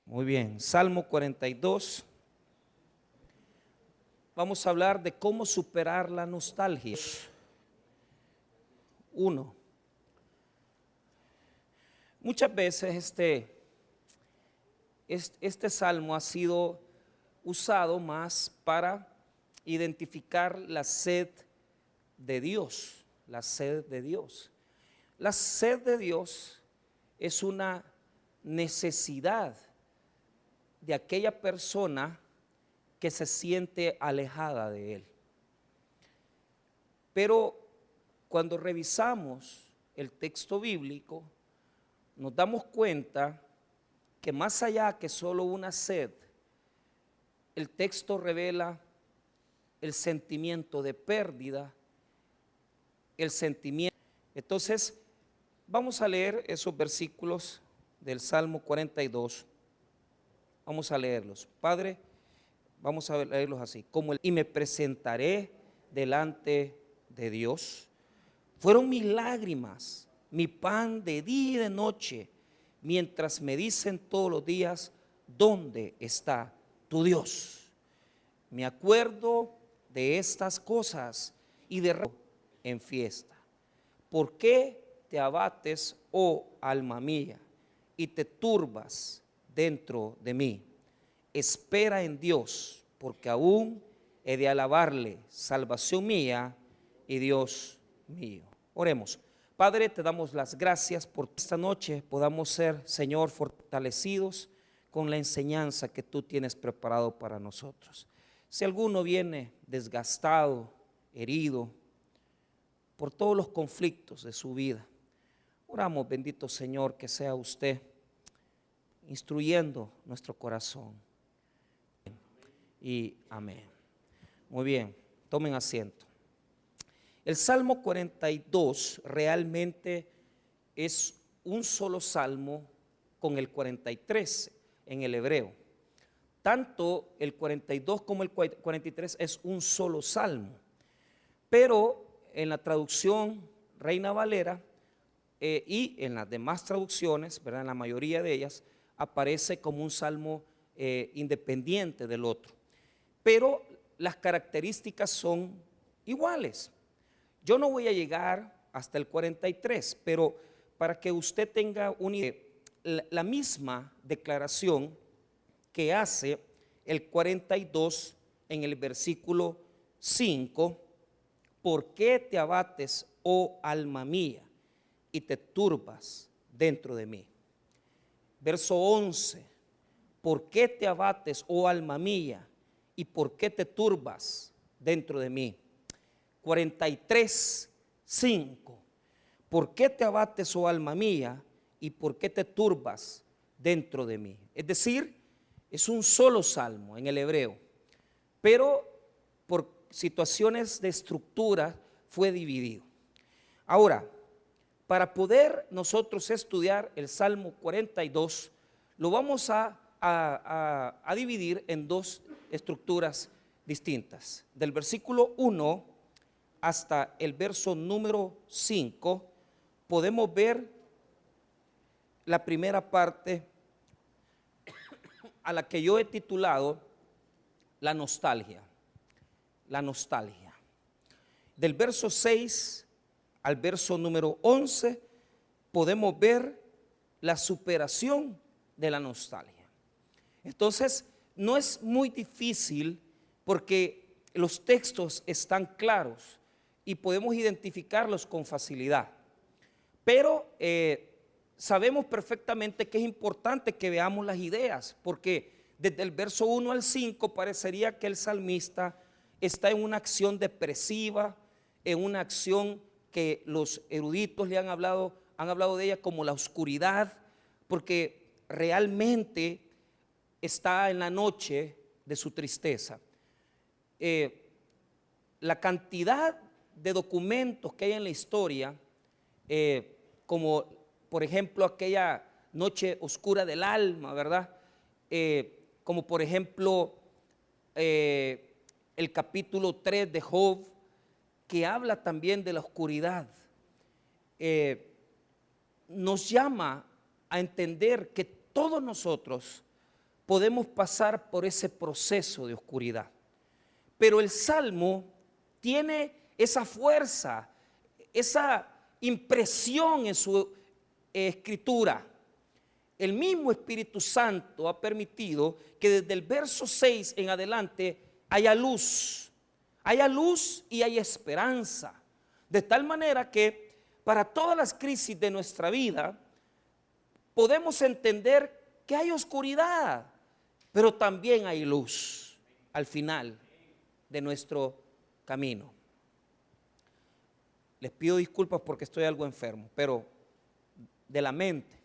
Muy bien, Salmo 42. Vamos a hablar de cómo superar la nostalgia. 1. Muchas veces este salmo ha sido usado más para identificar la sed de Dios, la sed de Dios. La sed de Dios es una necesidad de aquella persona que se siente alejada de Él. Pero cuando revisamos el texto bíblico, nos damos cuenta que más allá que solo una sed, el texto revela el sentimiento de pérdida, el sentimiento. Entonces, vamos a leer esos versículos del Salmo 42. Vamos a leerlos. Padre, vamos a leerlos así. Y me presentaré delante de Dios. Fueron mis lágrimas, mi pan de día y de noche, mientras me dicen todos los días, ¿dónde está tu Dios? Me acuerdo de estas cosas y de en fiesta. ¿Por qué te abates, oh alma mía, y te turbas dentro de mí? Espera en Dios, porque aún he de alabarle, salvación mía y Dios mío. Oremos. Padre, te damos las gracias por esta noche podamos ser, Señor, fortalecidos con la enseñanza que tú tienes preparado para nosotros. Si alguno viene desgastado, herido por todos los conflictos de su vida, oramos, bendito Señor, que sea usted instruyendo nuestro corazón. Y amén. Muy bien, tomen asiento. El Salmo 42 realmente es un solo salmo con el 43 en el hebreo. Tanto el 42 como el 43 es un solo salmo. Pero en la traducción Reina Valera y en las demás traducciones, ¿verdad?, en la mayoría de ellas, aparece como un salmo independiente del otro. Pero las características son iguales. Yo no voy a llegar hasta el 43, pero para que usted tenga una idea, la misma declaración que hace el 42 en el versículo 5, ¿por qué te abates, oh alma mía, y te turbas dentro de mí? Verso 11, ¿por qué te abates, oh alma mía, y por qué te turbas dentro de mí? 43, 5, ¿por qué te abates, oh alma mía, y por qué te turbas dentro de mí? Es decir, es un solo salmo en el hebreo, pero por situaciones de estructura fue dividido. Ahora, para poder nosotros estudiar el Salmo 42, lo vamos a dividir en dos estructuras distintas. Del versículo 1 hasta el verso número 5, podemos ver la primera parte a la que yo he titulado la nostalgia. La nostalgia. Del verso 6 al verso número 11 podemos ver la superación de la nostalgia. Entonces, no es muy difícil porque los textos están claros y podemos identificarlos con facilidad. Pero sabemos perfectamente que es importante que veamos las ideas, porque desde el verso 1 al 5 parecería que el salmista está en una acción depresiva, en una acción que los eruditos le han hablado de ella como la oscuridad, porque realmente está en la noche de su tristeza. La cantidad de documentos que hay en la historia, como por ejemplo aquella noche oscura del alma, ¿verdad? Como por ejemplo el capítulo 3 de Job, que habla también de la oscuridad, nos llama a entender que todos nosotros podemos pasar por ese proceso de oscuridad. Pero el Salmo tiene esa fuerza, esa impresión en su escritura. El mismo Espíritu Santo ha permitido que desde el verso 6 en adelante haya luz y hay esperanza. De tal manera que para todas las crisis de nuestra vida podemos entender que hay oscuridad, pero también hay luz al final de nuestro camino. Les pido disculpas porque estoy algo enfermo, pero de la mente.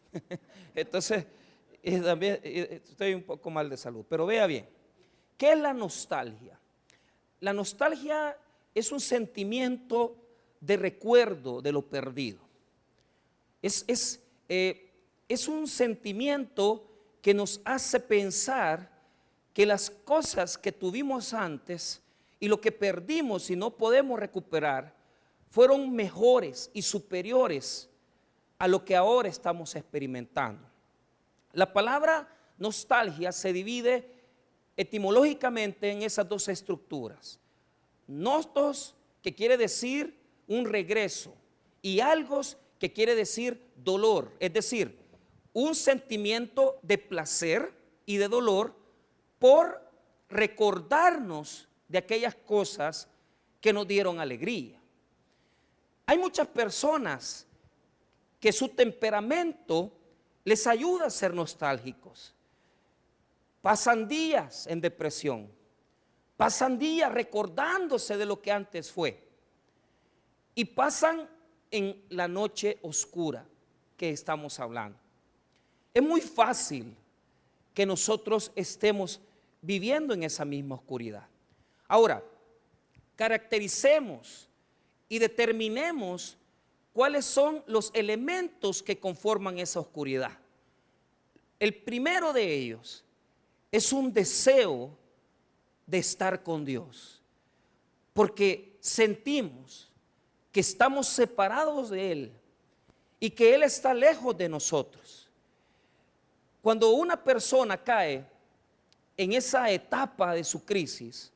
Entonces, también estoy un poco mal de salud. Pero vea bien, ¿qué es la nostalgia? La nostalgia es un sentimiento de recuerdo de lo perdido. Es un sentimiento que nos hace pensar que las cosas que tuvimos antes y lo que perdimos y no podemos recuperar fueron mejores y superiores a lo que ahora estamos experimentando. La palabra nostalgia se divide etimológicamente en esas dos estructuras. Nostos, que quiere decir un regreso, y algos, que quiere decir dolor, es decir, un sentimiento de placer y de dolor por recordarnos de aquellas cosas que nos dieron alegría. Hay muchas personas que su temperamento les ayuda a ser nostálgicos. Pasan días en depresión, pasan días recordándose de lo que antes fue, y pasan en la noche oscura que estamos hablando. Es muy fácil que nosotros estemos viviendo en esa misma oscuridad. Ahora, caractericemos y determinemos cuáles son los elementos que conforman esa oscuridad. El primero de ellos es un deseo de estar con Dios, porque sentimos que estamos separados de Él y que Él está lejos de nosotros. Cuando una persona cae en esa etapa de su crisis,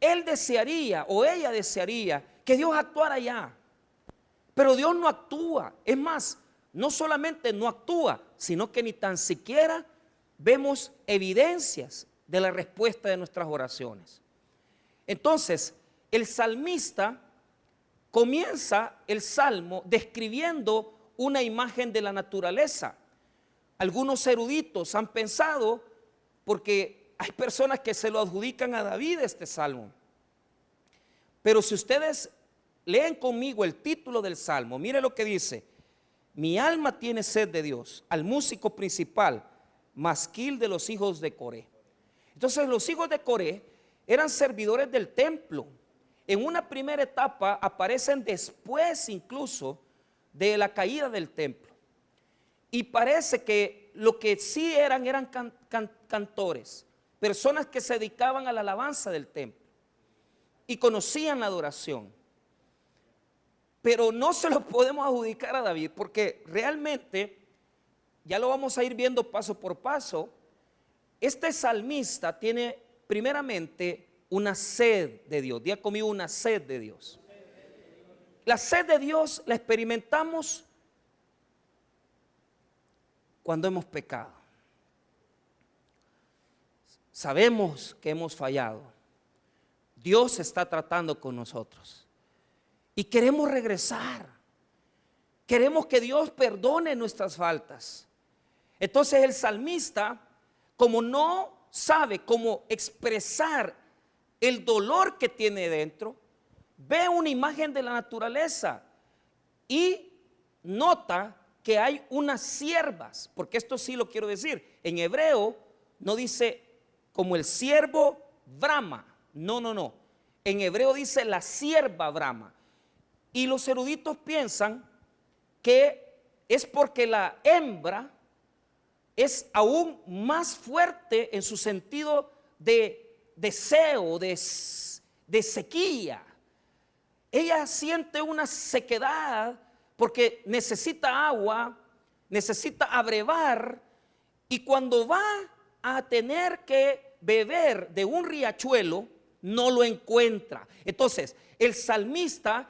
él desearía o ella desearía que Dios actuara ya, pero Dios no actúa. Es más, no solamente no actúa, sino que ni tan siquiera vemos evidencias de la respuesta de nuestras oraciones. Entonces, el salmista comienza el salmo describiendo una imagen de la naturaleza. Algunos eruditos han pensado, porque hay personas que se lo adjudican a David este salmo, pero si ustedes leen conmigo el título del salmo, mire lo que dice: mi alma tiene sed de Dios, al músico principal, masquil de los hijos de Coré. Entonces los hijos de Coré eran servidores del templo. En una primera etapa aparecen después incluso de la caída del templo, y parece que lo que sí eran cantores, personas que se dedicaban a la alabanza del templo y conocían la adoración. Pero no se lo podemos adjudicar a David, porque realmente, ya lo vamos a ir viendo paso por paso, este salmista tiene primeramente una sed de Dios. Diga conmigo: una sed de Dios. La sed de Dios la experimentamos cuando hemos pecado. Sabemos que hemos fallado. Dios está tratando con nosotros y queremos regresar. Queremos que Dios perdone nuestras faltas. Entonces el salmista, como no sabe cómo expresar el dolor que tiene dentro, ve una imagen de la naturaleza y nota que hay unas siervas, porque esto sí lo quiero decir, en hebreo no dice como el siervo brama, no, en hebreo dice la sierva brama, y los eruditos piensan que es porque la hembra es aún más fuerte en su sentido de deseo, de sequía. Ella siente una sequedad porque necesita agua, necesita abrevar, y cuando va a tener que beber de un riachuelo, no lo encuentra. Entonces, el salmista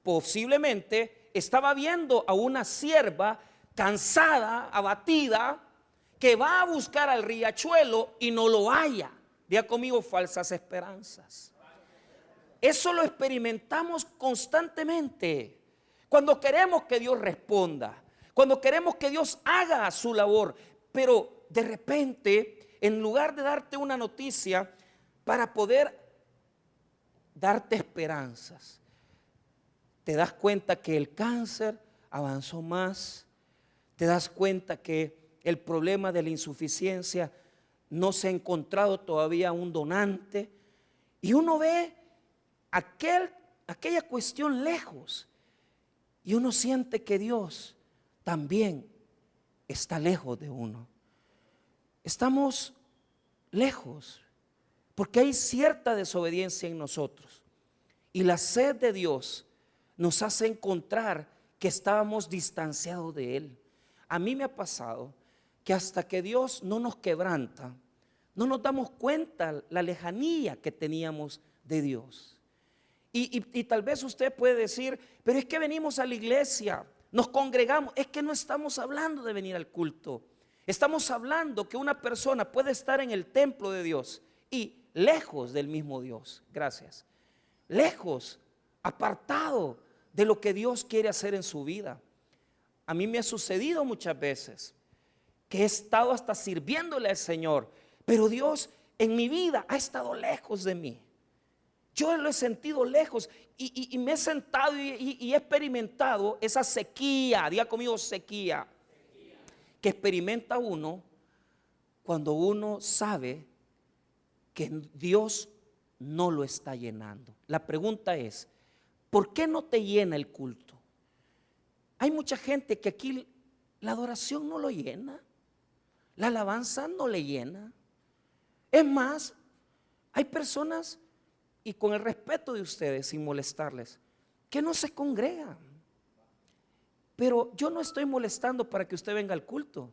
posiblemente estaba viendo a una sierva cansada, abatida, que va a buscar al riachuelo y no lo halla. Diga conmigo, falsas esperanzas. Eso lo experimentamos constantemente. Cuando queremos que Dios responda, cuando queremos que Dios haga su labor, pero de repente, en lugar de darte una noticia para poder darte esperanzas, te das cuenta que el cáncer avanzó más, te das cuenta que el problema de la insuficiencia no se ha encontrado todavía un donante, y uno ve aquella cuestión lejos, y uno siente que Dios también está lejos de uno. Estamos lejos porque hay cierta desobediencia en nosotros, y la sed de Dios nos hace encontrar que estábamos distanciados de Él. A mí me ha pasado que hasta que Dios no nos quebranta, no nos damos cuenta la lejanía que teníamos de Dios. Y tal vez usted puede decir, pero es que venimos a la iglesia, nos congregamos. Es que no estamos hablando de venir al culto. Estamos hablando que una persona puede estar en el templo de Dios y lejos del mismo Dios. Gracias. Lejos, apartado de lo que Dios quiere hacer en su vida. A mí me ha sucedido muchas veces que he estado hasta sirviéndole al Señor, pero Dios en mi vida ha estado lejos de mí. Yo lo he sentido lejos y me he sentado y he experimentado esa sequía. Diga conmigo, sequía. Que experimenta uno cuando uno sabe que Dios no lo está llenando. La pregunta es, ¿por qué no te llena el culto? Hay mucha gente que aquí la adoración no lo llena, la alabanza no le llena. Es más, hay personas, y con el respeto de ustedes, sin molestarles, que no se congregan. Pero yo no estoy molestando para que usted venga al culto.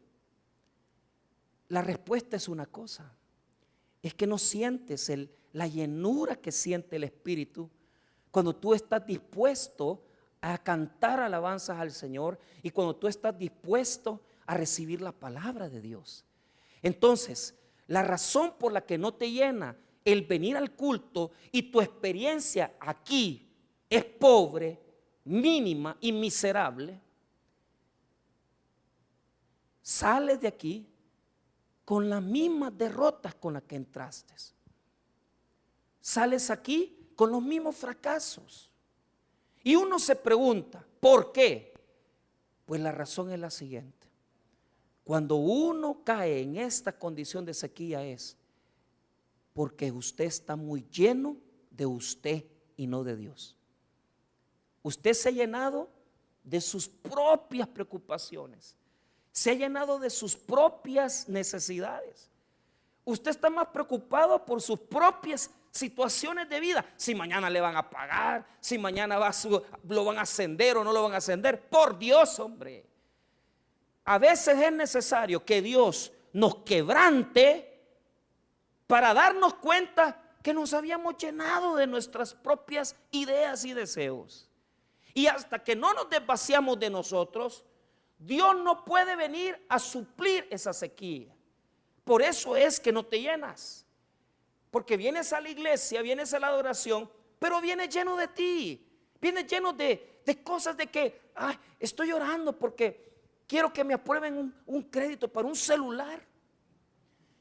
La respuesta es una cosa: es que no sientes la llenura que siente el Espíritu cuando tú estás dispuesto a cantar alabanzas al Señor y cuando tú estás dispuesto a recibir la palabra de Dios. Entonces, la razón por la que no te llena el venir al culto y tu experiencia aquí es pobre, mínima y miserable, sales de aquí con las mismas derrotas con las que entraste. Sales aquí con los mismos fracasos. Y uno se pregunta, ¿por qué? Pues la razón es la siguiente: cuando uno cae en esta condición de sequía es porque usted está muy lleno de usted y no de Dios. Usted se ha llenado de sus propias preocupaciones, se ha llenado de sus propias necesidades. Usted está más preocupado por sus propias situaciones de vida. Si mañana le van a pagar, si mañana lo van a ascender o no lo van a ascender. Por Dios, hombre. A veces es necesario que Dios nos quebrante para darnos cuenta que nos habíamos llenado de nuestras propias ideas y deseos. Y hasta que no nos desvaciamos de nosotros, Dios no puede venir a suplir esa sequía. Por eso es que no te llenas. Porque vienes a la iglesia, vienes a la adoración, pero vienes lleno de ti. Vienes lleno de cosas de que estoy orando porque quiero que me aprueben un crédito para un celular.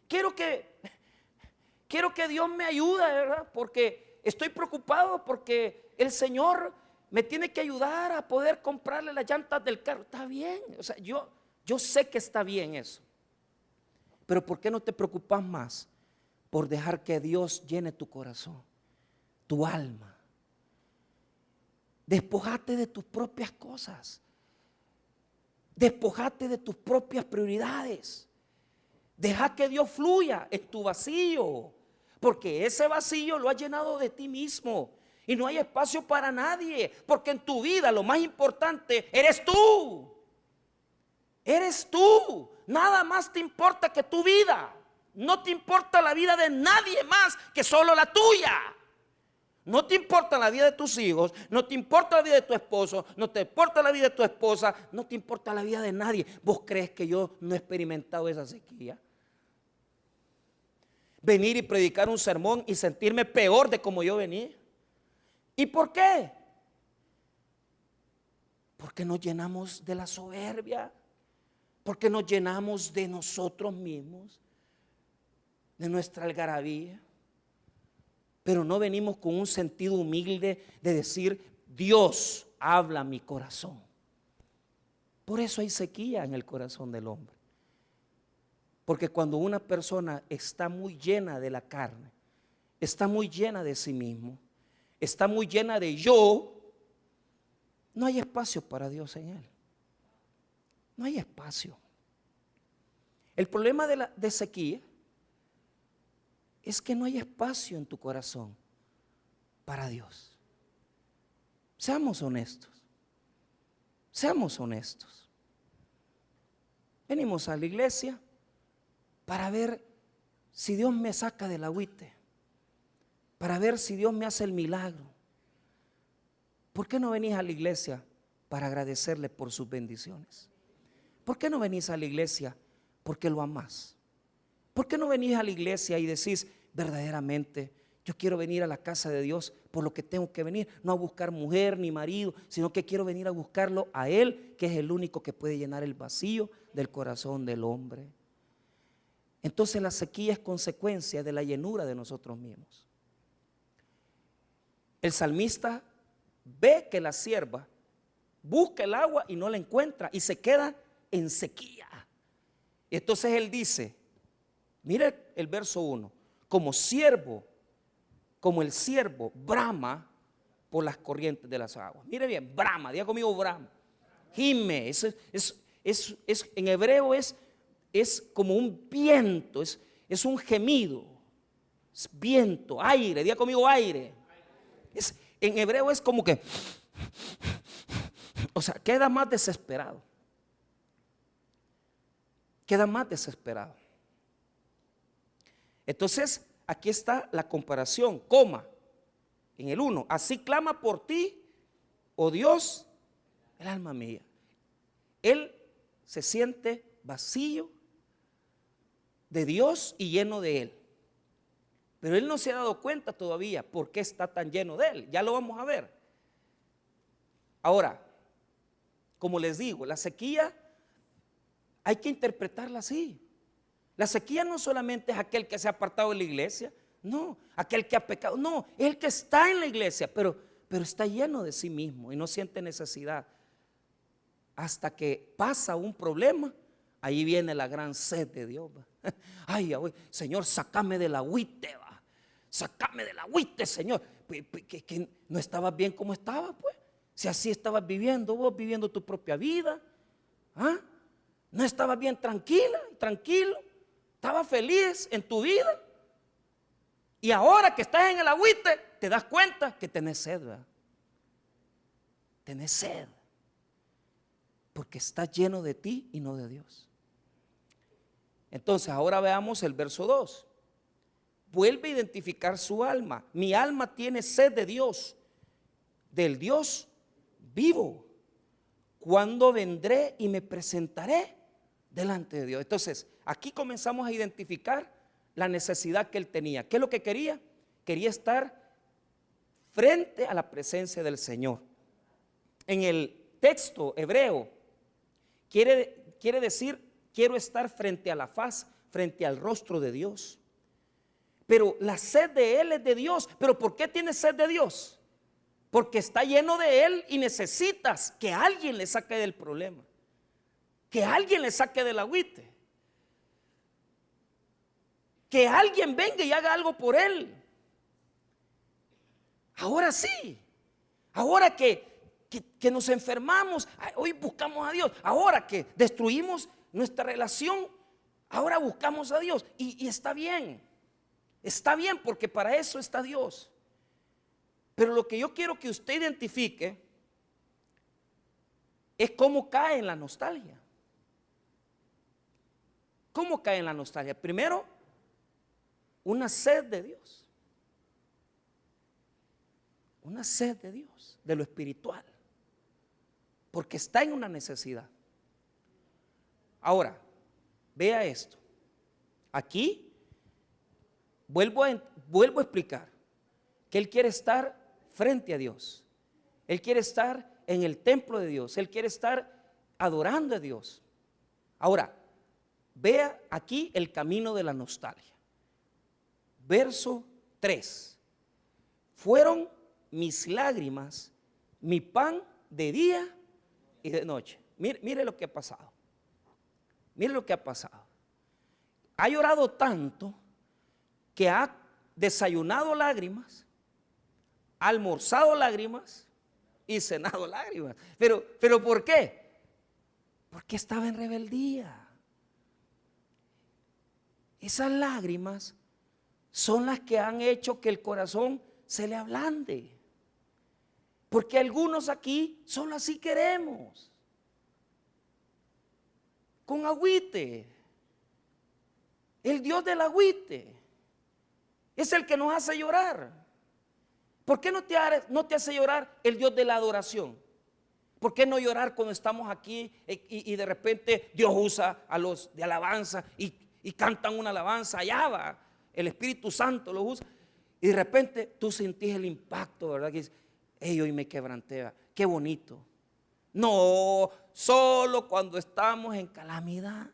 Quiero que Dios me ayude, ¿verdad? Porque estoy preocupado porque el Señor me tiene que ayudar a poder comprarle las llantas del carro. Está bien, o sea, yo sé que está bien eso. Pero ¿por qué no te preocupas más por dejar que Dios llene tu corazón, tu alma? Despojate de tus propias cosas. Despojate de tus propias prioridades. Deja que Dios fluya en tu vacío, porque ese vacío lo has llenado de ti mismo y no hay espacio para nadie, porque en tu vida lo más importante eres tú. Eres tú. Nada más te importa que tu vida. No te importa la vida de nadie más que solo la tuya. No te importa la vida de tus hijos, no te importa la vida de tu esposo, no te importa la vida de tu esposa, no te importa la vida de nadie. ¿Vos crees que yo no he experimentado esa sequía? Venir y predicar un sermón y sentirme peor de como yo venía. ¿Y por qué? Porque nos llenamos de la soberbia, porque nos llenamos de nosotros mismos, de nuestra algarabía. Pero no venimos con un sentido humilde de decir, Dios habla a mi corazón. Por eso hay sequía en el corazón del hombre. Porque cuando una persona está muy llena de la carne, está muy llena de sí mismo, está muy llena de yo, no hay espacio para Dios en él. No hay espacio. El problema de sequía es que no hay espacio en tu corazón para Dios. Seamos honestos. Seamos honestos. Venimos a la iglesia para ver si Dios me saca del agüite, para ver si Dios me hace el milagro. ¿Por qué no venís a la iglesia para agradecerle por sus bendiciones? ¿Por qué no venís a la iglesia porque lo amás? ¿Por qué no venís a la iglesia y decís verdaderamente, yo quiero venir a la casa de Dios por lo que tengo que venir, no a buscar mujer ni marido, sino que quiero venir a buscarlo a Él, que es el único que puede llenar el vacío del corazón del hombre? Entonces la sequía es consecuencia de la llenura de nosotros mismos. El salmista ve que la sierva busca el agua y no la encuentra y se queda en sequía. Entonces él dice, mire el verso 1, como el siervo brama por las corrientes de las aguas. Mire bien, brama, diga conmigo brama. Gime, en hebreo es como un viento, es un gemido, es viento, aire, diga conmigo aire. En hebreo es como que, o sea, queda más desesperado. Queda más desesperado. Entonces, aquí está la comparación, coma, en el 1. Así clama por ti, oh Dios, el alma mía. Él se siente vacío de Dios y lleno de Él. Pero él no se ha dado cuenta todavía por qué está tan lleno de Él. Ya lo vamos a ver. Ahora, como les digo, la sequía hay que interpretarla así. La sequía no solamente es aquel que se ha apartado de la iglesia, no, aquel que ha pecado, no, es el que está en la iglesia, pero está lleno de sí mismo y no siente necesidad. Hasta que pasa un problema, ahí viene la gran sed de Dios. Ay, Señor, sácame del agüite, sácame del agüite, Señor. Que no estabas bien como estabas, pues. Si así estabas viviendo, vos viviendo tu propia vida, ¿ah? No estabas bien tranquila, tranquilo, estabas feliz en tu vida. Y ahora que estás en el agüite, te das cuenta que tenés sed, ¿verdad? Tenés sed. Porque está lleno de ti y no de Dios. Entonces ahora veamos el verso 2. Vuelve a identificar su alma. Mi alma tiene sed de Dios, del Dios vivo. ¿Cuándo vendré y me presentaré delante de Dios? Entonces aquí comenzamos a identificar la necesidad que él tenía. ¿Qué es lo que quería? Quería estar frente a la presencia del Señor. En el texto hebreo quiere decir, quiero estar frente a la faz, frente al rostro de Dios. Pero la sed de él es de Dios. ¿Pero por qué tiene sed de Dios? Porque está lleno de Él y necesitas que alguien le saque del problema, que alguien le saque del agüite, que alguien venga y haga algo por él. Ahora sí, ahora que nos enfermamos, hoy buscamos a Dios. Ahora que destruimos nuestra relación, ahora buscamos a Dios. Y está bien porque para eso está Dios. Pero lo que yo quiero que usted identifique es cómo cae en la nostalgia. ¿Cómo cae en la nostalgia? Primero, una sed de Dios. Una sed de Dios, de lo espiritual. Porque está en una necesidad. Ahora, vea esto. Aquí vuelvo a explicar que Él quiere estar frente a Dios. Él quiere estar en el templo de Dios. Él quiere estar adorando a Dios. Ahora, vea aquí el camino de la nostalgia. Verso 3. Fueron mis lágrimas, mi pan de día y de noche. Mire lo que ha pasado. Mire lo que ha pasado. Ha llorado tanto que ha desayunado lágrimas, almorzado lágrimas y cenado lágrimas. Pero ¿por qué? Porque estaba en rebeldía. Esas lágrimas son las que han hecho que el corazón se le ablande. Porque algunos aquí solo así queremos. Con agüite. El Dios del agüite es el que nos hace llorar. ¿Por qué no te hace llorar el Dios de la adoración? ¿Por qué no llorar cuando estamos aquí y de repente Dios usa a los de alabanza y cantan una alabanza? Allá va, el Espíritu Santo los usa. Y de repente tú sentís el impacto, ¿verdad? Que dices, hoy me quebranté, qué bonito. No, solo cuando estamos en calamidad.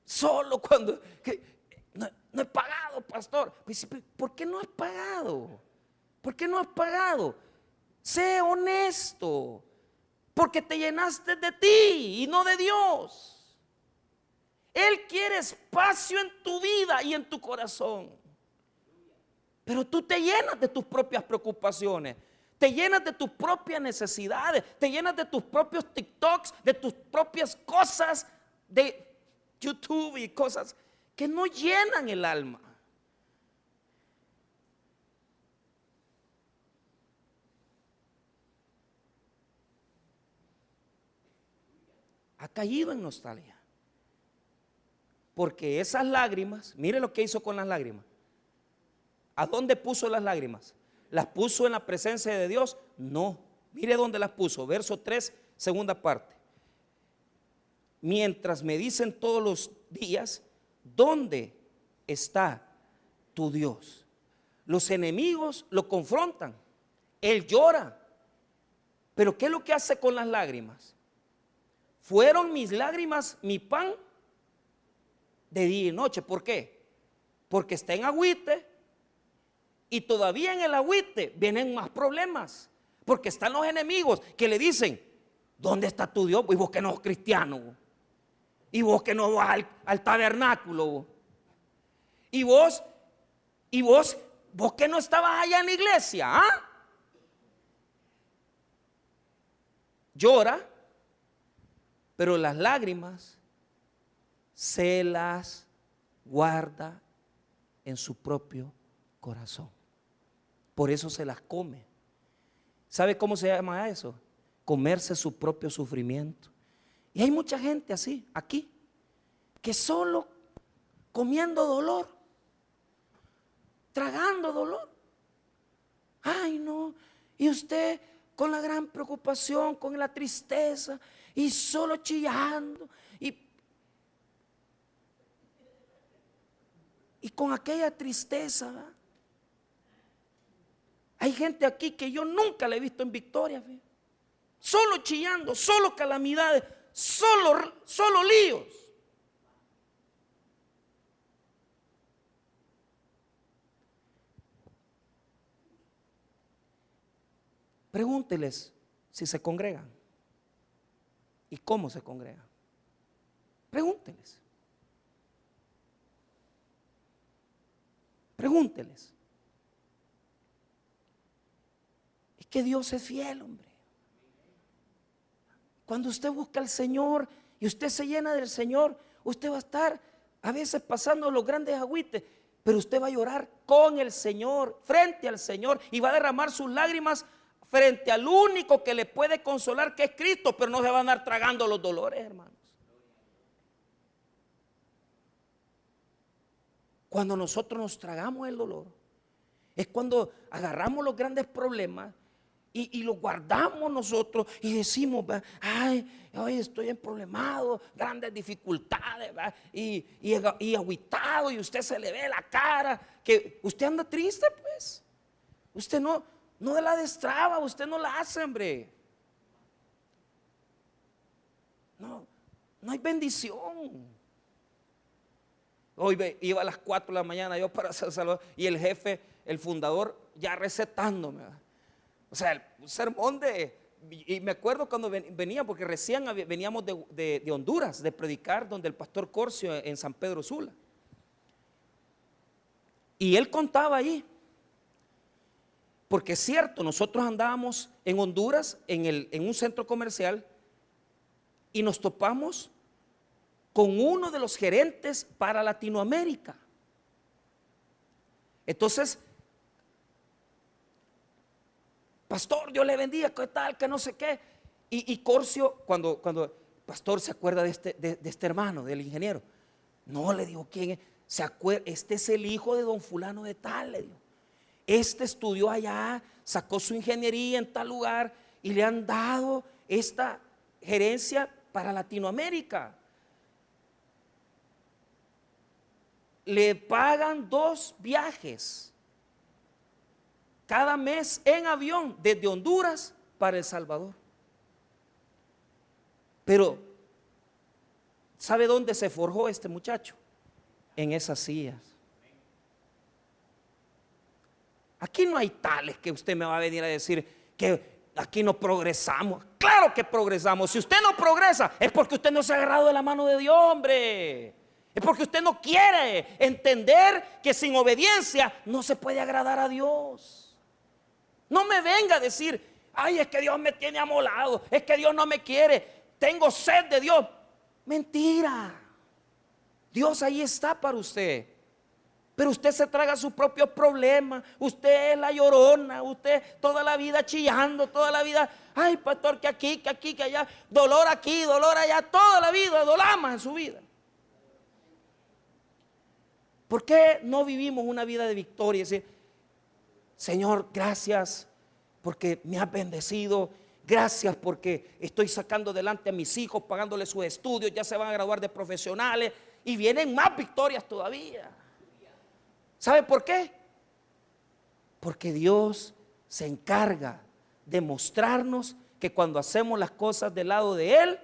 Solo cuando... No he pagado, pastor. Pues, ¿por qué no has pagado? ¿Por qué no has pagado? Sé honesto. Porque te llenaste de ti y no de Dios. Él quiere espacio en tu vida y en tu corazón. Pero tú te llenas de tus propias preocupaciones. Te llenas de tus propias necesidades. Te llenas de tus propios TikToks, de tus propias cosas de YouTube y cosas que no llenan el alma. Ha caído en nostalgia. Porque esas lágrimas, mire lo que hizo con las lágrimas. ¿A dónde puso las lágrimas? ¿Las puso en la presencia de Dios? No. Mire dónde las puso. Verso 3, segunda parte. Mientras me dicen todos los días, ¿dónde está tu Dios? Los enemigos lo confrontan. Él llora. Pero ¿qué es lo que hace con las lágrimas? Fueron mis lágrimas mi pan de día y noche. ¿Por qué? Porque está en agüite. Y todavía en el agüite vienen más problemas. Porque están los enemigos que le dicen, ¿dónde está tu Dios? Y vos que no sos cristiano. Y vos que no vas al tabernáculo. Y vos que no estabas allá en la iglesia. ¿Ah? Llora, pero las lágrimas se las guarda en su propio corazón. Por eso se las come. ¿Sabe cómo se llama eso? Comerse su propio sufrimiento. Y hay mucha gente así, aquí, que solo comiendo dolor, tragando dolor. Ay, no. Y usted con la gran preocupación, con la tristeza, y solo chillando, y con aquella tristeza, ¿verdad? Hay gente aquí que yo nunca la he visto en victoria, ¿sí? Solo chillando, solo calamidades, solo líos. Pregúnteles si se congregan y cómo se congregan. Pregúnteles. Pregúnteles. Es que Dios es fiel, hombre. Cuando usted busca al Señor y usted se llena del Señor, usted va a estar a veces pasando los grandes agüites, pero usted va a llorar con el Señor, frente al Señor, y va a derramar sus lágrimas frente al único que le puede consolar, que es Cristo, pero no se va a andar tragando los dolores, hermanos. cuando nosotros nos tragamos el dolor. Es cuando agarramos los grandes problemas y los guardamos nosotros y decimos, ay, hoy estoy emproblemado, grandes dificultades, y agüitado, y usted se le ve la cara, que usted anda triste, pues. Usted no la destraba, usted no la hace, hombre. No hay bendición. Hoy iba a las 4 de la mañana yo para San Salvador y el jefe, el fundador, ya recetándome. O sea, un sermón y me acuerdo cuando venía, porque recién veníamos de Honduras, de predicar donde el pastor Corcio en San Pedro Sula. Y él contaba ahí, porque es cierto, nosotros andábamos en Honduras, en un centro comercial, y nos topamos con uno de los gerentes para Latinoamérica. Entonces, pastor, Dios le bendiga, ¿qué tal? Que no sé qué. Y Corcio, cuando pastor se acuerda de este hermano, del ingeniero, no, le digo, ¿quién es? Se acuerda, este es el hijo de don fulano de tal, le digo. Este estudió allá, sacó su ingeniería en tal lugar y le han dado esta gerencia para Latinoamérica. Le pagan 2 viajes cada mes en avión desde Honduras para El Salvador. Pero ¿sabe dónde se forjó este muchacho? En esas sillas. Aquí no hay tales que usted me va a venir a decir que aquí no progresamos. Claro que progresamos. Si usted no progresa es porque usted no se ha agarrado de la mano de Dios, hombre. Es porque usted no quiere entender que sin obediencia no se puede agradar a Dios. No me venga a decir, ay, es que Dios me tiene amolado, es que Dios no me quiere, tengo sed de Dios. Mentira. Dios ahí está para usted. Pero usted se traga sus propios problemas. Usted es la llorona. Usted toda la vida chillando, toda la vida, ay, pastor, que aquí, que allá, dolor aquí, dolor allá, toda la vida, dolama en su vida. ¿Por qué no vivimos una vida de victoria? Es decir, Señor, gracias porque me has bendecido. Gracias porque estoy sacando adelante a mis hijos, pagándoles sus estudios, ya se van a graduar de profesionales y vienen más victorias todavía. ¿Sabe por qué? Porque Dios se encarga de mostrarnos que cuando hacemos las cosas del lado de Él,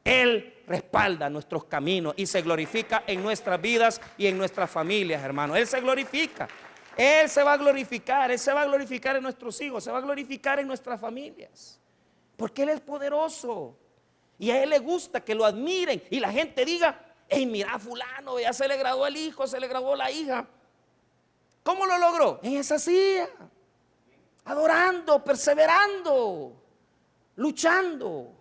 Él respalda nuestros caminos y se glorifica en nuestras vidas y en nuestras familias, hermanos. Él se glorifica. Él se va a glorificar. Él se va a glorificar en nuestros hijos. Se va a glorificar en nuestras familias. Porque Él es poderoso. Y a Él le gusta que lo admiren. Y la gente diga, hey, mira fulano, ya se le graduó el hijo, se le graduó la hija. ¿Cómo lo logró? En esa silla. Adorando, perseverando, luchando.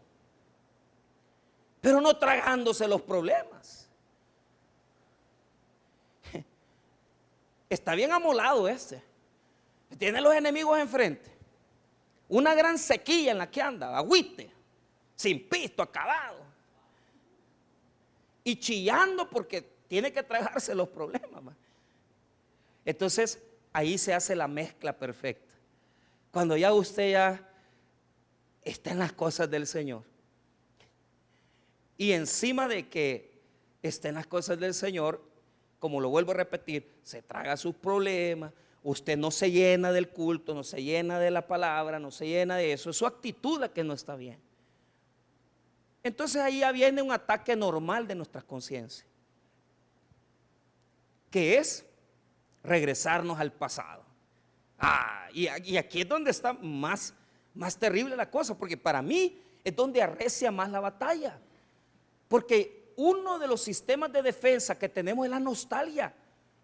Pero no tragándose los problemas. Está bien amolado este. Tiene los enemigos enfrente. Una gran sequía en la que anda, agüite, sin pisto, acabado. Y chillando porque tiene que tragarse los problemas. Entonces, ahí se hace la mezcla perfecta. Cuando ya usted ya está en las cosas del Señor. Y encima de que está en las cosas del Señor, como lo vuelvo a repetir, se traga sus problemas, usted no se llena del culto, no se llena de la palabra, no se llena de eso, es su actitud la que no está bien. Entonces ahí ya viene un ataque normal de nuestras conciencias, que es regresarnos al pasado. Y aquí es donde está más terrible la cosa, porque para mí es donde arrecia más la batalla. Porque uno de los sistemas de defensa que tenemos es la nostalgia.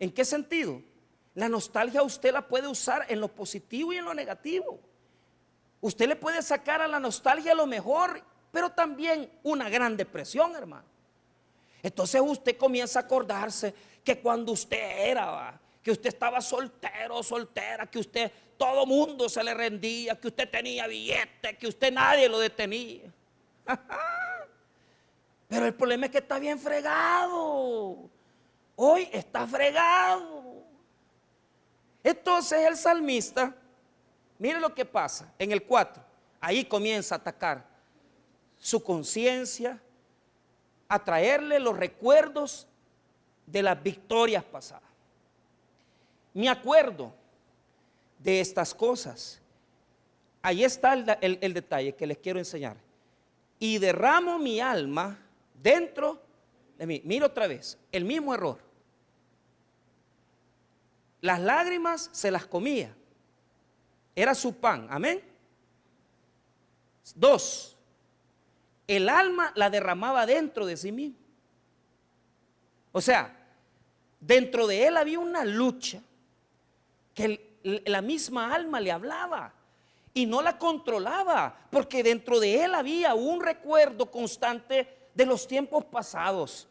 ¿En qué sentido? La nostalgia usted la puede usar en lo positivo y en lo negativo. Usted le puede sacar a la nostalgia lo mejor, pero también una gran depresión, hermano. Entonces usted comienza a acordarse que cuando usted era, que usted estaba soltero, soltera, que usted, todo mundo se le rendía, que usted tenía billete, que usted nadie lo detenía. Pero el problema es que está bien fregado. hoy está fregado. Entonces el salmista, mire lo que pasa en el 4, ahí comienza a atacar su conciencia, a traerle los recuerdos de las victorias pasadas. Me acuerdo de estas cosas. Ahí está el detalle que les quiero enseñar. Y derramo mi alma dentro de mí. Mira otra vez, el mismo error. Las lágrimas se las comía. Era su pan, amén. 2, el alma la derramaba dentro de sí mismo. O sea, dentro de él había una lucha que la misma alma le hablaba y no la controlaba, porque dentro de él había un recuerdo constante de los tiempos pasados.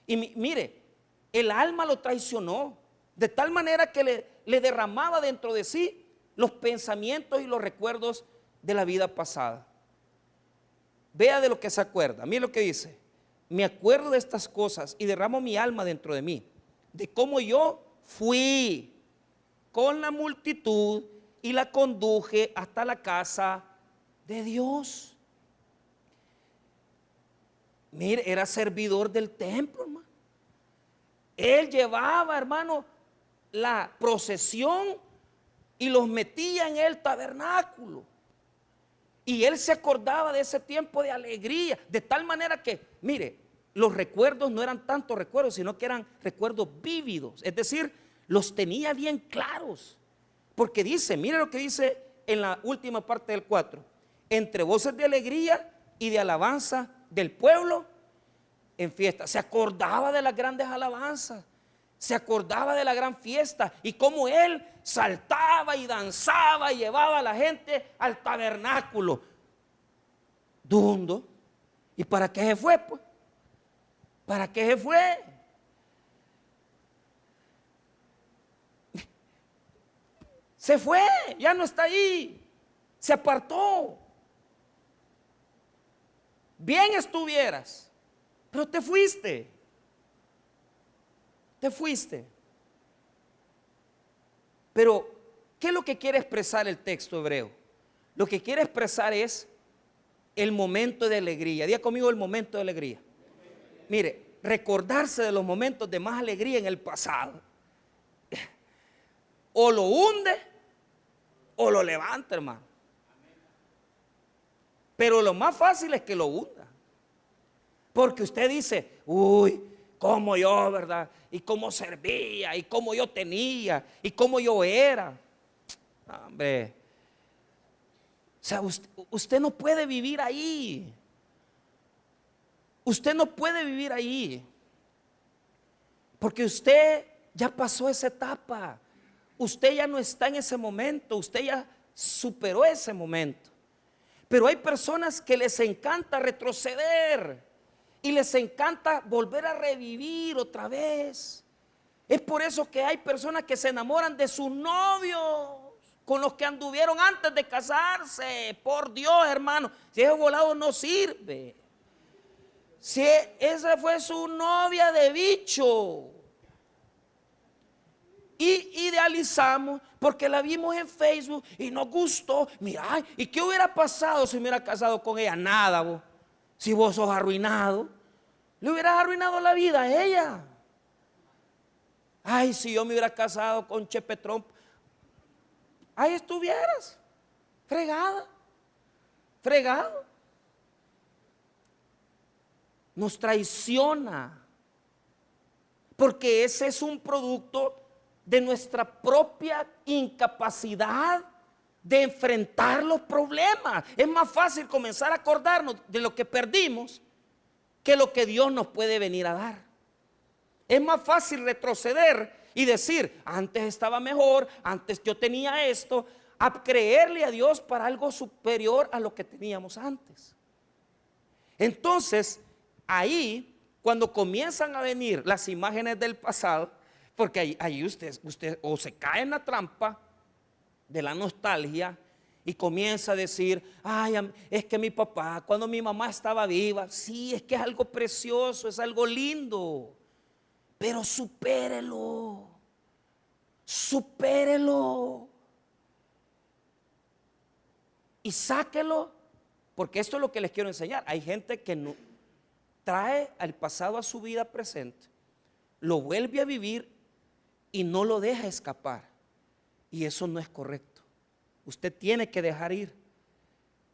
Y mire, el alma lo traicionó de tal manera que le derramaba dentro de sí los pensamientos y los recuerdos de la vida pasada. Vea de lo que se acuerda. Mire lo que dice: me acuerdo de estas cosas y derramo mi alma dentro de mí, de cómo yo fui con la multitud y la conduje hasta la casa de Dios. Mire, era servidor del templo, hermano. Él llevaba, hermano, la procesión y los metía en el tabernáculo. Y él se acordaba de ese tiempo de alegría, de tal manera que, mire, los recuerdos no eran tantos recuerdos, sino que eran recuerdos vívidos. Es decir, los tenía bien claros. Porque dice, mire lo que dice en la última parte del 4. Entre voces de alegría y de alabanza del pueblo en fiesta. Se acordaba de las grandes alabanzas. Se acordaba de la gran fiesta y cómo él saltaba y danzaba y llevaba a la gente al tabernáculo. Dundo. ¿Y para qué se fue, pues? ¿Para qué se fue? Se fue, ya no está ahí. Se apartó. Bien estuvieras, pero te fuiste. Te fuiste. Pero, ¿qué es lo que quiere expresar el texto hebreo? Lo que quiere expresar es el momento de alegría. Diga conmigo, el momento de alegría. Mire, recordarse de los momentos de más alegría en el pasado. O lo hunde o lo levanta, hermano. Pero lo más fácil es que lo hunda. Porque usted dice, uy, cómo yo, ¿verdad? Y cómo servía, y cómo yo tenía, y cómo yo era. Hombre, o sea, usted no puede vivir ahí. Usted no puede vivir ahí. Porque usted ya pasó esa etapa. Usted ya no está en ese momento. Usted ya superó ese momento. Pero hay personas que les encanta retroceder. Y les encanta volver a revivir otra vez. Es por eso que hay personas que se enamoran de sus novios, con los que anduvieron antes de casarse. Por Dios, hermano, si ese volado no sirve. Si esa fue su novia de bicho. Y idealizamos porque la vimos en Facebook y nos gustó. Mira, ¿y qué hubiera pasado si me hubiera casado con ella? Nada, vos. Si vos sos arruinado, le hubieras arruinado la vida a ella. Ay, si yo me hubiera casado con Chepe Trump, ahí estuvieras, fregada, fregado. Nos traiciona, porque ese es un producto de nuestra propia incapacidad de enfrentar los problemas. Es más fácil comenzar a acordarnos de lo que perdimos que lo que Dios nos puede venir a dar. Es más fácil retroceder y decir, antes estaba mejor, antes yo tenía esto, a creerle a Dios para algo superior a lo que teníamos antes. Entonces, ahí, cuando comienzan a venir las imágenes del pasado, porque ahí usted o se cae en la trampa de la nostalgia y comienza a decir, ay, es que mi papá, cuando mi mamá estaba viva, sí, es que es algo precioso, es algo lindo. pero supérelo, supérelo y sáquelo, porque esto es lo que les quiero enseñar. Hay gente que no, trae al pasado a su vida presente, lo vuelve a vivir y no lo deja escapar, y eso no es correcto. Usted tiene que dejar ir,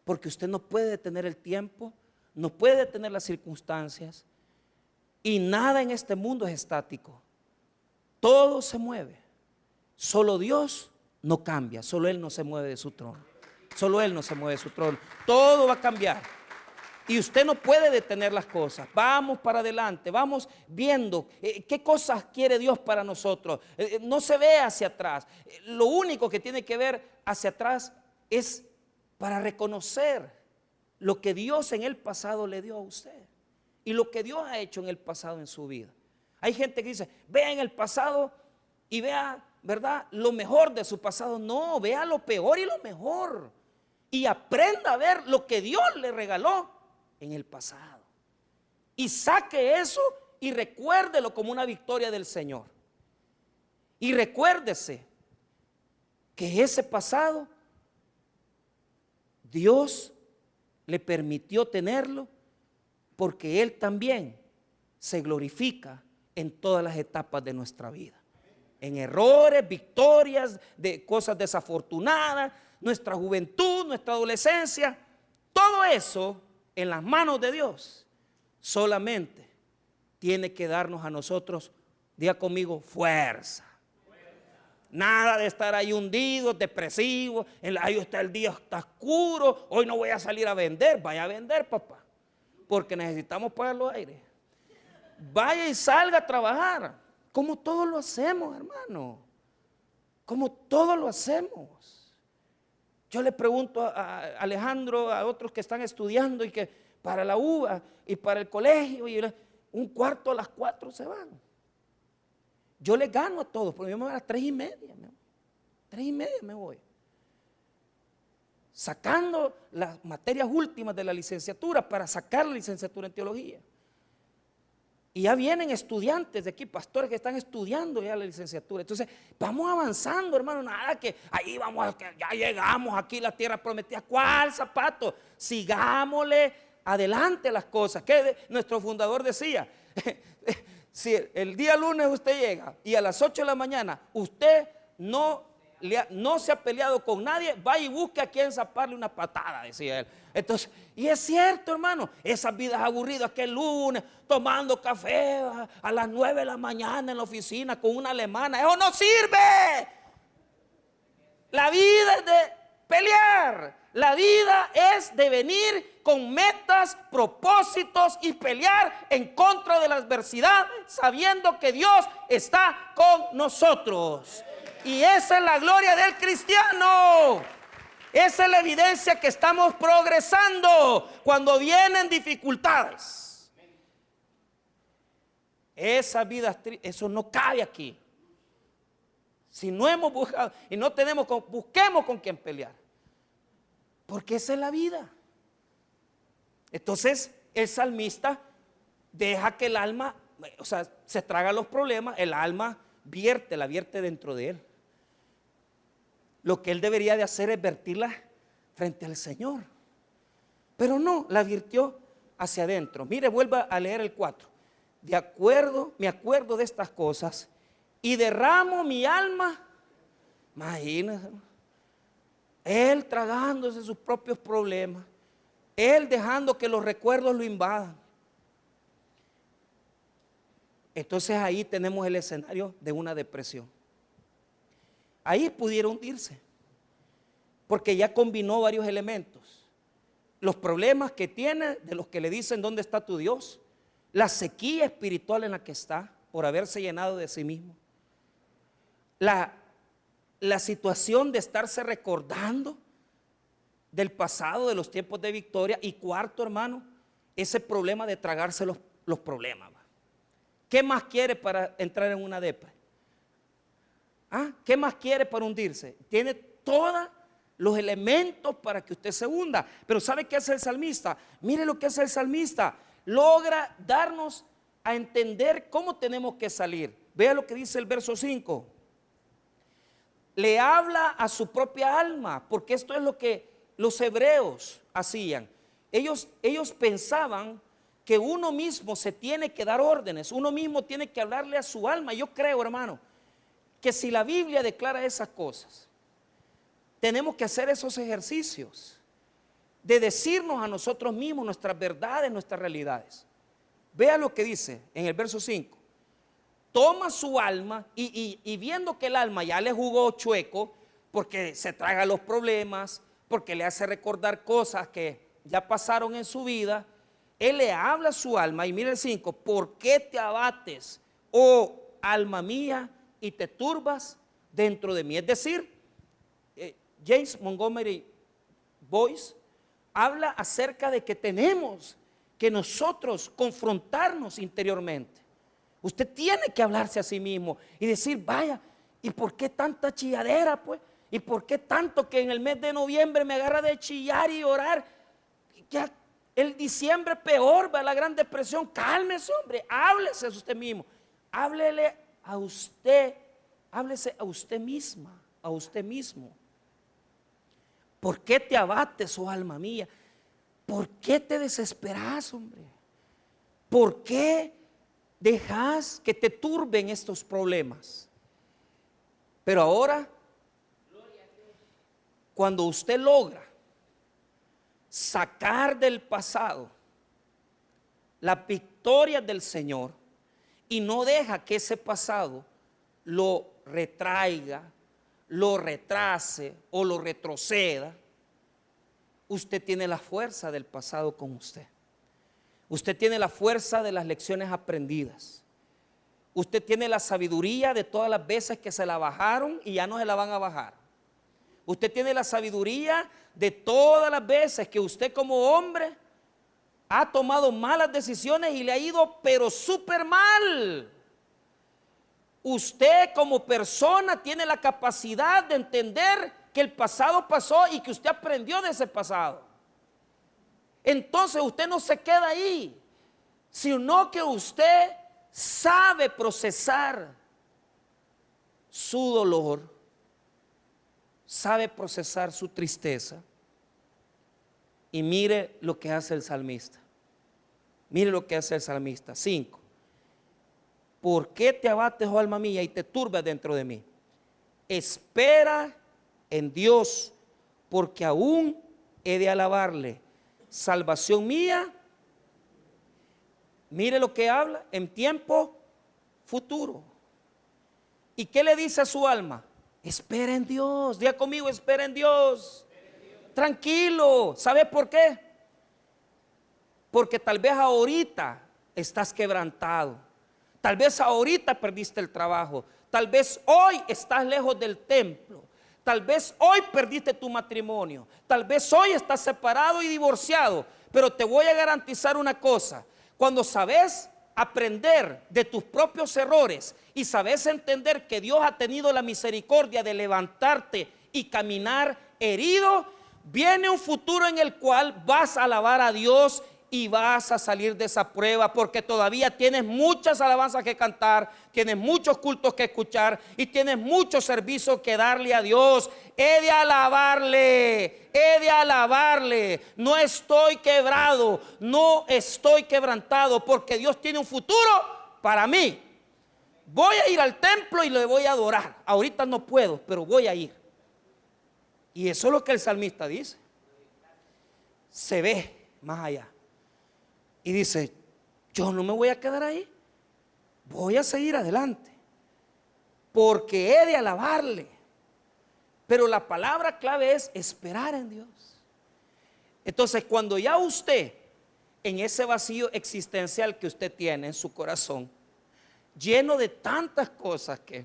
porque usted no puede detener el tiempo, no puede detener las circunstancias, y nada en este mundo es estático. Todo se mueve. Solo Dios no cambia, solo Él no se mueve de su trono. Solo Él no se mueve de su trono. Todo va a cambiar. Y usted no puede detener las cosas. Vamos para adelante, vamos viendo qué cosas quiere Dios para nosotros. No se ve hacia atrás. Lo único que tiene que ver hacia atrás es para reconocer lo que Dios en el pasado le dio a usted y lo que Dios ha hecho en el pasado en su vida. Hay gente que dice, vea en el pasado y vea, ¿verdad?, lo mejor de su pasado. No, vea lo peor y lo mejor, y aprenda a ver lo que Dios le regaló en el pasado, y saque eso y recuérdelo como una victoria del Señor. Y recuérdese que ese pasado Dios le permitió tenerlo porque Él también se glorifica en todas las etapas de nuestra vida, en errores, victorias, de cosas desafortunadas, nuestra juventud, nuestra adolescencia. Todo eso en las manos de Dios solamente tiene que darnos a nosotros, diga conmigo, fuerza. Nada de estar ahí hundidos, depresivos, ahí está, el día está oscuro, hoy no voy a salir a vender. Vaya a vender, papá, porque necesitamos pagar los aires. Vaya y salga a trabajar, como todos lo hacemos, hermano, como todos lo hacemos. Yo le pregunto a Alejandro, a otros que están estudiando y que para la UBA y para el colegio, y un cuarto a las 4 se van. Yo les gano a todos, porque yo me voy a las 3:30, 3:30 me voy. Sacando las materias últimas de la licenciatura para sacar la licenciatura en teología. Y ya vienen estudiantes de aquí, pastores que están estudiando ya la licenciatura. Entonces, vamos avanzando, hermano. Nada que ahí vamos, ya llegamos aquí a la tierra prometida. ¿Cuál zapato? Sigámosle adelante las cosas. Que nuestro fundador decía, si el día lunes usted llega y a las 8 de la mañana usted no se ha peleado con nadie, vaya y busque a quien zaparle una patada, decía él. Entonces, y es cierto, hermano, esas vidas aburridas que el lunes tomando café a las 9 de la mañana en la oficina con una alemana, eso no sirve. La vida es de pelear, la vida es de venir con metas, propósitos y pelear en contra de la adversidad, sabiendo que Dios está con nosotros. Y esa es la gloria del cristiano. Esa es la evidencia que estamos progresando cuando vienen dificultades. Esa vida, eso no cabe aquí. Si no hemos buscado y no tenemos, busquemos con quién pelear. Porque esa es la vida. Entonces el salmista deja que el alma, o sea, se traga los problemas, el alma la vierte dentro de él. Lo que él debería de hacer es vertirla frente al Señor. Pero no, la virtió hacia adentro. Mire, vuelva a leer el 4. Me acuerdo de estas cosas y derramo mi alma. Imagínense, él tragándose sus propios problemas, él dejando que los recuerdos lo invadan. Entonces ahí tenemos el escenario de una depresión. Ahí pudiera hundirse, porque ya combinó varios elementos. Los problemas que tiene, de los que le dicen ¿dónde está tu Dios? La sequía espiritual en la que está por haberse llenado de sí mismo. La situación de estarse recordando del pasado, de los tiempos de victoria. Y cuarto, hermano, ese problema de tragarse los problemas. ¿Qué más quiere para entrar en una depre? ¿Qué más quiere para hundirse? Tiene todos los elementos para que usted se hunda. Pero ¿sabe qué hace el salmista? Mire lo que hace el salmista. Logra darnos a entender cómo tenemos que salir. Vea lo que dice el verso 5. Le habla a su propia alma, porque esto es lo que los hebreos hacían. Ellos pensaban que uno mismo se tiene que dar órdenes, uno mismo tiene que hablarle a su alma. Yo creo, hermano, que si la Biblia declara esas cosas, tenemos que hacer esos ejercicios de decirnos a nosotros mismos nuestras verdades, nuestras realidades. Vea lo que dice en el verso 5. Toma su alma y viendo que el alma ya le jugó chueco, porque se traga los problemas, porque le hace recordar cosas que ya pasaron en su vida, él le habla a su alma y mira el 5, ¿por qué te abates, oh alma mía, y te turbas dentro de mí? Es decir, James Montgomery Boyce habla acerca de que tenemos que nosotros confrontarnos interiormente. Usted tiene que hablarse a sí mismo y decir, vaya, ¿y por qué tanta chilladera, pues? ¿Y por qué tanto que en el mes de noviembre me agarra de chillar y llorar? Ya el diciembre peor, va la Gran Depresión. Cálmese, hombre, háblese a usted mismo. Háblele a usted, háblese a usted misma, a usted mismo. ¿Por qué te abates, oh alma mía? ¿Por qué te desesperas, hombre? ¿Por qué dejas que te turben estos problemas? Pero ahora, cuando usted logra sacar del pasado las victorias del Señor y no deja que ese pasado lo retraiga, lo retrase o lo retroceda, usted tiene la fuerza del pasado con usted. Usted tiene la fuerza de las lecciones aprendidas. Usted tiene la sabiduría de todas las veces que se la bajaron y ya no se la van a bajar. Usted tiene la sabiduría de todas las veces que usted como hombre ha tomado malas decisiones y le ha ido pero súper mal. Usted como persona tiene la capacidad de entender que el pasado pasó y que usted aprendió de ese pasado. Entonces usted no se queda ahí, sino que usted sabe procesar su dolor, sabe procesar su tristeza. Y mire lo que hace el salmista. Mire lo que hace el salmista. 5. ¿Por qué te abates, oh alma mía, y te turbas dentro de mí? Espera en Dios, porque aún he de alabarle. Salvación mía. Mire lo que habla en tiempo futuro. ¿Y qué le dice a su alma? Espera en Dios. Diga conmigo, espera en Dios. Tranquilo. ¿Sabe por qué? Porque tal vez ahorita estás quebrantado. Tal vez ahorita perdiste el trabajo. Tal vez hoy estás lejos del templo. Tal vez hoy perdiste tu matrimonio. Tal vez hoy estás separado y divorciado. Pero te voy a garantizar una cosa. Cuando sabes aprender de tus propios errores y sabes entender que Dios ha tenido la misericordia de levantarte y caminar herido, viene un futuro en el cual vas a alabar a Dios y vas a salir de esa prueba, porque todavía tienes muchas alabanzas que cantar, tienes muchos cultos que escuchar y tienes mucho servicio que darle a Dios. He de alabarle, he de alabarle. No estoy quebrado, no estoy quebrantado, porque Dios tiene un futuro para mí. Voy a ir al templo y le voy a adorar. Ahorita no puedo, pero voy a ir. Y eso es lo que el salmista dice. Se ve más allá. Y dice, yo no me voy a quedar ahí, voy a seguir adelante, porque he de alabarle. Pero la palabra clave es esperar en Dios. Entonces, cuando ya usted, en ese vacío existencial que usted tiene en su corazón, lleno de tantas cosas que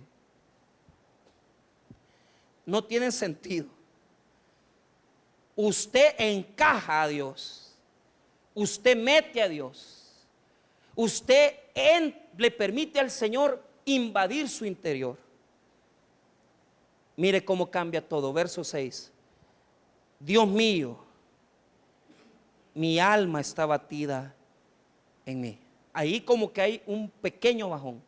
no tienen sentido, usted encaja a Dios. Usted mete a Dios. Usted le permite al Señor invadir su interior. Mire cómo cambia todo. Verso 6. Dios mío, mi alma está batida en mí. ahí como que hay un pequeño bajón.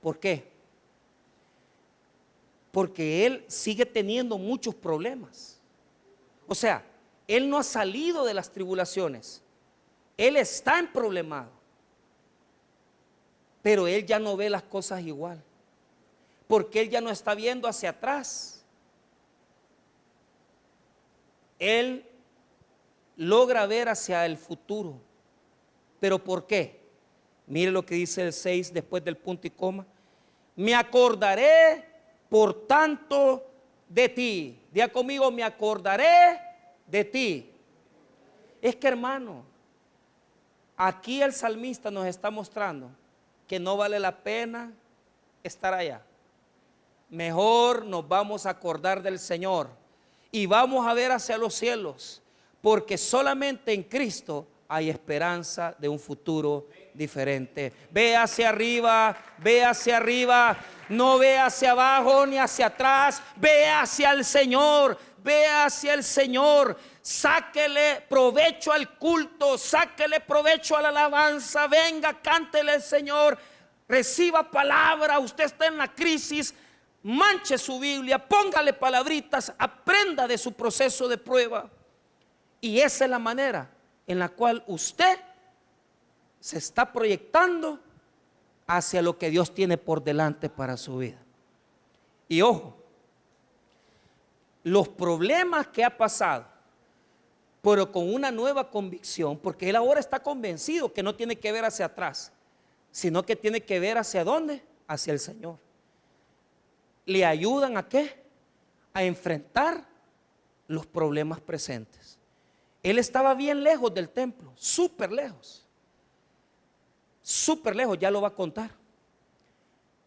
¿Por qué? Porque él sigue teniendo muchos problemas. O sea, él no ha salido de las tribulaciones. Él está en problemado. Pero él ya no ve las cosas igual. Porque él ya no está viendo hacia atrás. Él logra ver hacia el futuro. ¿Pero por qué? Mire lo que dice el 6 después del punto y coma. Me acordaré por tanto de ti. Diga conmigo, me acordaré de ti. Es que, hermano, aquí el salmista nos está mostrando que no vale la pena estar allá. Mejor nos vamos a acordar del Señor y vamos a ver hacia los cielos, porque solamente en Cristo hay esperanza de un futuro diferente. Ve hacia arriba, no ve hacia abajo ni hacia atrás, ve hacia el Señor, ve hacia el Señor. Sáquele provecho al culto, sáquele provecho a la alabanza, venga, cántele al Señor, reciba palabra. Usted está en la crisis, manche su Biblia, póngale palabritas, aprenda de su proceso de prueba. Y esa es la manera en la cual usted se está proyectando hacia lo que Dios tiene por delante para su vida. Y ojo, los problemas que ha pasado, pero con una nueva convicción, porque él ahora está convencido que no tiene que ver hacia atrás, sino que tiene que ver hacia dónde, hacia el Señor. ¿Le ayudan a qué? A enfrentar los problemas presentes. Él estaba bien lejos del templo, súper lejos, ya lo va a contar.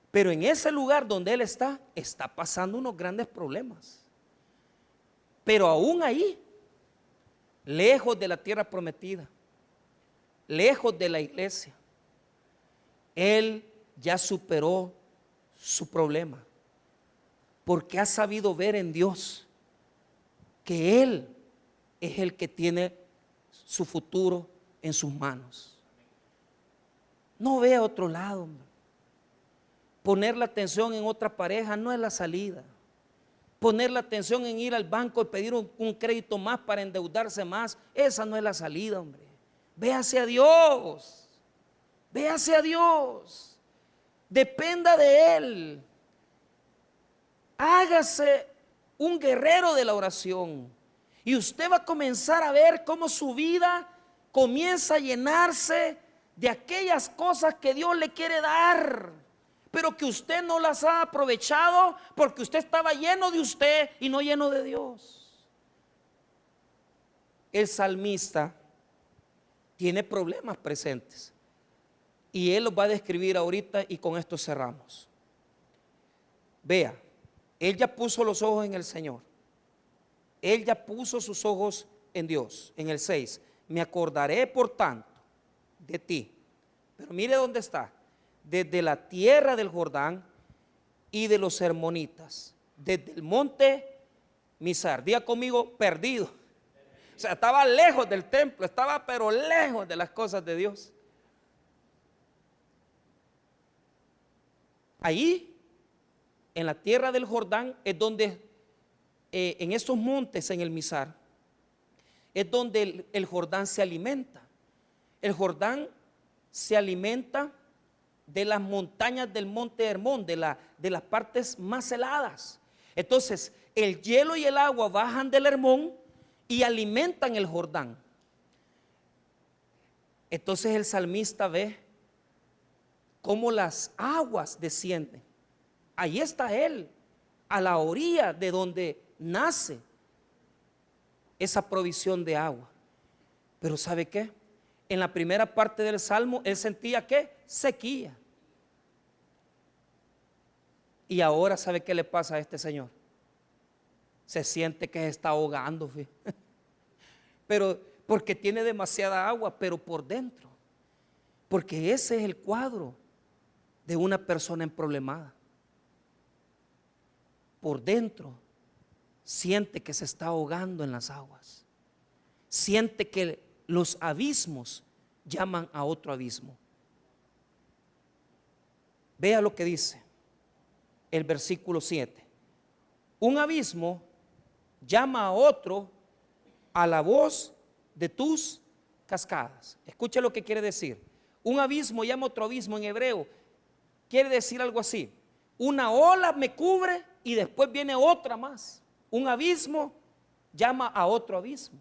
Pero en ese lugar donde él está pasando unos grandes problemas. Pero aún ahí, lejos de la tierra prometida, lejos de la iglesia, él ya superó su problema, porque ha sabido ver en Dios que él es el que tiene su futuro en sus manos. No ve a otro lado, hombre. Poner la atención en otra pareja no es la salida. Poner la atención en ir al banco y pedir un crédito más para endeudarse más, esa no es la salida, hombre. Ve hacia Dios. Ve hacia Dios. Dependa de Él. Hágase un guerrero de la oración. Y usted va a comenzar a ver cómo su vida comienza a llenarse de aquellas cosas que Dios le quiere dar, pero que usted no las ha aprovechado porque usted estaba lleno de usted y no lleno de Dios. El salmista tiene problemas presentes y él los va a describir ahorita y con esto cerramos. Vea, él ya puso los ojos en el Señor. Él ya puso sus ojos en Dios. En el 6, me acordaré por tanto de ti. Pero mire dónde está. Desde la tierra del Jordán y de los hermonitas, desde el monte Misar. Diga conmigo, perdido. O sea, estaba lejos del templo, estaba pero lejos de las cosas de Dios. Allí, en la tierra del Jordán, es donde en estos montes, en el Misar, es donde el Jordán se alimenta. El Jordán se alimenta de las montañas del monte Hermón, de las partes más heladas. Entonces, el hielo y el agua bajan del Hermón y alimentan el Jordán. Entonces el salmista ve cómo las aguas descienden. Ahí está él, a la orilla de donde nace esa provisión de agua. Pero ¿sabe qué? En la primera parte del salmo él sentía ¿qué? Sequía. Y ahora ¿sabe qué le pasa a este señor? Se siente que se está ahogando, pero porque tiene demasiada agua, pero por dentro, porque ese es el cuadro de una persona emproblemada. Por dentro siente que se está ahogando en las aguas, siente que los abismos llaman a otro abismo. Vea lo que dice el versículo 7. Un abismo llama a otro a la voz de tus cascadas. Escucha lo que quiere decir. Un abismo llama a otro abismo en hebreo. Quiere decir algo así: una ola me cubre y después viene otra más. Un abismo llama a otro abismo.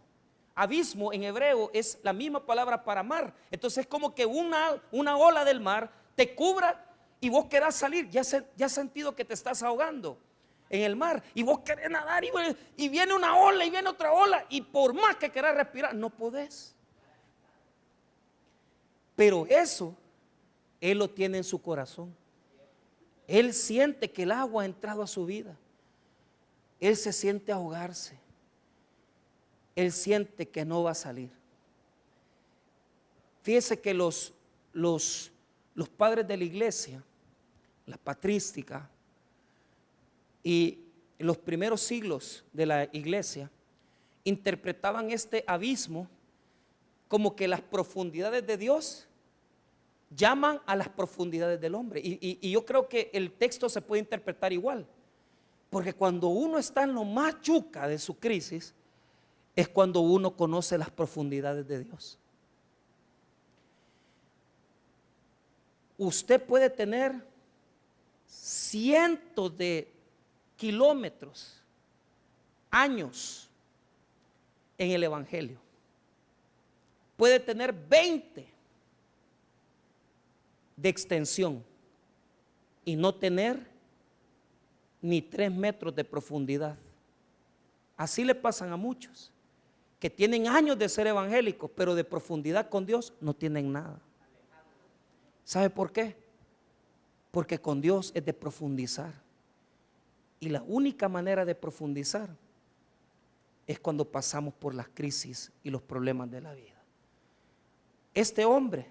Abismo en hebreo es la misma palabra para mar. Entonces es como que una ola del mar te cubra y vos querás salir. Ya has sentido que te estás ahogando en el mar y vos querés nadar y viene una ola y viene otra ola, y por más que querás respirar no podés. Pero eso Él lo tiene en su corazón. Él siente que el agua ha entrado a su vida. Él se siente ahogarse. Él siente que no va a salir. Fíjese que los padres de la iglesia, la patrística y los primeros siglos de la iglesia, interpretaban este abismo como que las profundidades de Dios llaman a las profundidades del hombre. Y yo creo que el texto se puede interpretar igual, porque cuando uno está en lo más yuca de su crisis, es cuando uno conoce las profundidades de Dios. Usted puede tener cientos de kilómetros, años en el evangelio. Puede tener 20 de extensión y no tener ni 3 metros de profundidad. Así le pasan a muchos que tienen años de ser evangélicos, pero de profundidad con Dios no tienen nada. ¿Sabe por qué? Porque con Dios es de profundizar. Y la única manera de profundizar es cuando pasamos por las crisis y los problemas de la vida. Este hombre,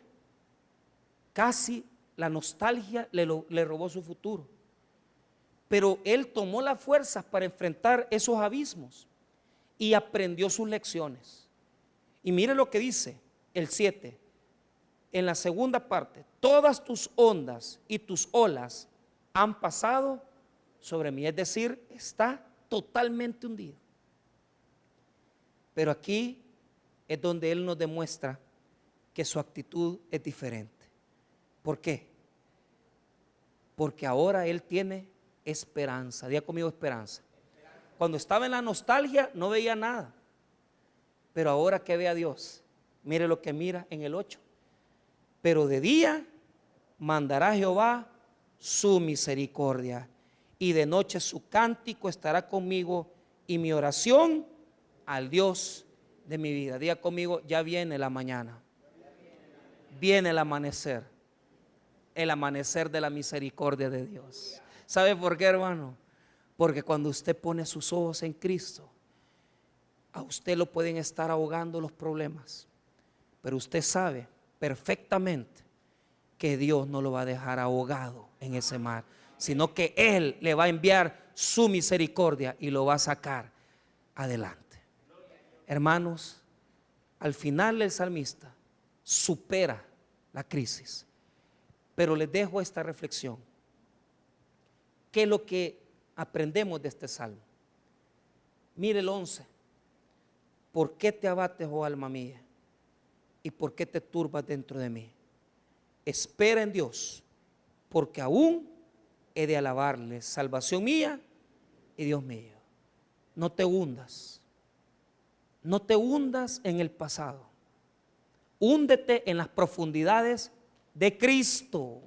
casi la nostalgia le robó su futuro, pero él tomó las fuerzas para enfrentar esos abismos y aprendió sus lecciones. Y mire lo que dice el 7, en la segunda parte: todas tus ondas y tus olas han pasado sobre mí. Es decir, está totalmente hundido. Pero aquí es donde él nos demuestra que su actitud es diferente. ¿Por qué? Porque ahora él tiene esperanza. Diga conmigo: esperanza. Cuando estaba en la nostalgia no veía nada, pero ahora que ve a Dios, mire lo que mira en el 8. Pero de día mandará Jehová su misericordia, y de noche su cántico estará conmigo, y mi oración al Dios de mi vida. Diga conmigo: ya viene la mañana, viene el amanecer de la misericordia de Dios. ¿Sabe por qué, hermano? Porque cuando usted pone sus ojos en Cristo, a usted lo pueden estar ahogando los problemas, pero usted sabe perfectamente que Dios no lo va a dejar ahogado en ese mar, sino que Él le va a enviar su misericordia y lo va a sacar adelante. Hermanos, al final el salmista supera la crisis, pero les dejo esta reflexión. ¿Qué es lo que aprendemos de este salmo? Mire el 11. ¿Por qué te abates, oh alma mía? ¿Y por qué te turbas dentro de mí? Espera en Dios, porque aún he de alabarle, salvación mía y Dios mío. No te hundas. No te hundas en el pasado. Húndete en las profundidades de Cristo.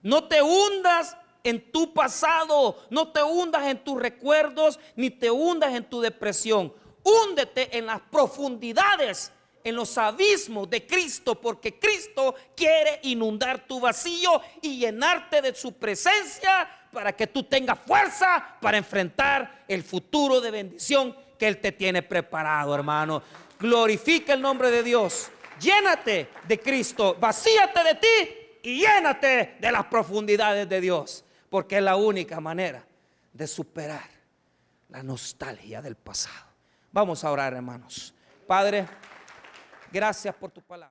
No te hundas en tu pasado, no te hundas en tus recuerdos, ni te hundas en tu depresión. Húndete en las profundidades, en los abismos de Cristo, porque Cristo quiere inundar tu vacío y llenarte de su presencia para que tú tengas fuerza para enfrentar el futuro de bendición que Él te tiene preparado, hermano. Glorifica el nombre de Dios. Llénate de Cristo, vacíate de ti y llénate de las profundidades de Dios, porque es la única manera de superar la nostalgia del pasado. Vamos a orar, hermanos. Padre, gracias por tu palabra.